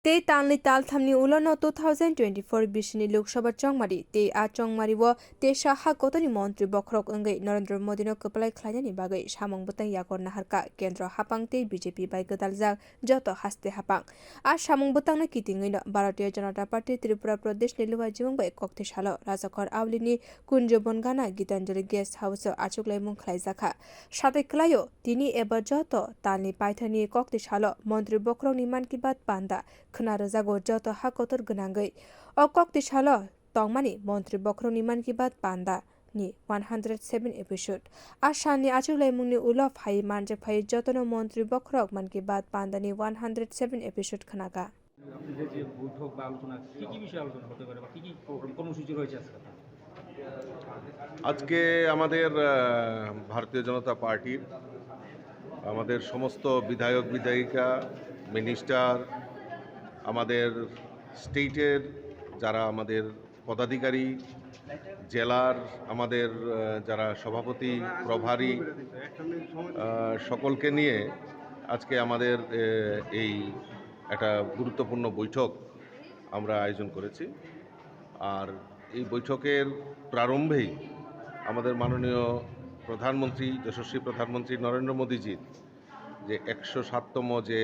Te tanli tal thamni ulono 2024 bishini loksabha chongmari te a chongmari wo te saha kotoni montri bokhorok ongai Narendra Modi no kapalai khlainani bagai samwng bwtang yago nahar ka kendra hapang te BJP bai gdaljak joto haste hapang a samwng bwtang no kitingwi no Bharatiya janata party Tripura Pradesh ni luajimung bai kokti salo rajakhor aguli kunjaban gana gitanjali guest house achuklaimung khlaijaka satai klayo tini ebar joto talni paithani kokti salo montri bokhorok ni man ki baat panda khwnai jago joto hakotor gwnangwi o kokti salo tong montri bokhorok ni man ki baat panda ni 107 episode asani achuklaimung ni ulo Phai manje Phai jotono montri bokhorok man ki baat panda ni 107 episode khnaga যে বৈঠক বা আলোচনা কি বিষয়ে আলোচনা হতে পারে বা কি কর্মসূচি রয়েছে আজকে আমাদের ভারতীয় জনতা পার্টির আমাদের সমস্ত বিধায়ক বিধায়িকা মিনিস্টার আমাদের স্টেটের যারা আমাদের পদাধিকারী জেলার আমাদের যারা সভাপতি প্রভারী সকলকে নিয়ে আজকে আমাদের এই একটা গুরুত্বপূর্ণ বৈঠক আমরা আয়োজন করেছি। আর এই বৈঠকের প্রারম্ভেই আমাদের মাননীয় প্রধানমন্ত্রী যশস্বী প্রধানমন্ত্রী নরেন্দ্র মোদীজির যে 107তম যে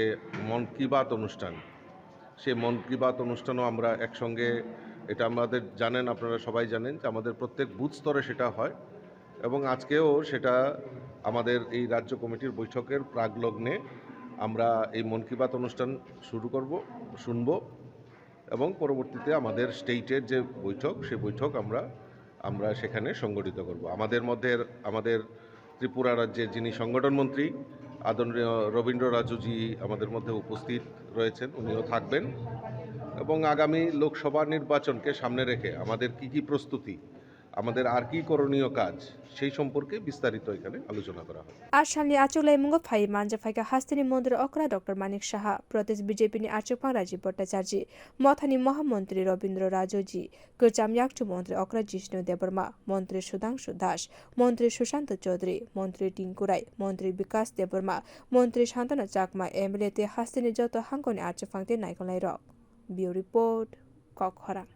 মন কি বাত অনুষ্ঠান, সেই মন কি বাত অনুষ্ঠানও আমরা একসঙ্গে, এটা আমাদের জানেন, আপনারা সবাই জানেন যে আমাদের প্রত্যেক বুথ স্তরে সেটা হয় এবং আজকেও সেটা আমাদের এই রাজ্য কমিটির বৈঠকের প্রাকলগ্নে আমরা এই মন কি বাত অনুষ্ঠান শুনব এবং পরবর্তীতে আমাদের স্টেটের যে বৈঠক সেই বৈঠক আমরা সেখানে সংগঠিত করব। আমাদের মধ্যে আমাদের ত্রিপুরা রাজ্যের যিনি সংগঠন মন্ত্রী আদরণীয় রবীন্দ্র রাজুজি আমাদের মধ্যে উপস্থিত রয়েছেন, উনিও থাকবেন এবং আগামী লোকসভা নির্বাচনকে সামনে রেখে আমাদের কি প্রস্তুতি, আমাদের আর কি করণীয় কাজ সেই সম্পর্কে বিস্তারিত এখানে আলোচনা করা হবে। আসামনি আচুলাইমুঙ্গ ফাই মানজা ফাইকা হাস্তিনি মন্দির অকরা ডক্টর মানিক সাহা প্রদেশ বিজেপি নি আচুপাং রাজীব ভট্টাচার্য মথানি মহামন্ত্রী রবীন্দ্র রাজুজি গোচাম ইয়াকচু মন্ত্রী অকরা জিষ্ণু দেববর্মা মন্ত্রী সুধাংশু দাস মন্ত্রী সুশান্ত চৌধুরী মন্ত্রী টিঙ্কুরাই মন্ত্রী বিকাশ দেববর্মা মন্ত্রী শান্তনা চাকমা এমএলএ তে হাস্তিনি যত হাঙ্কনি আচুপাংতে নাইকলাই রক বিউ রিপোর্ট kokti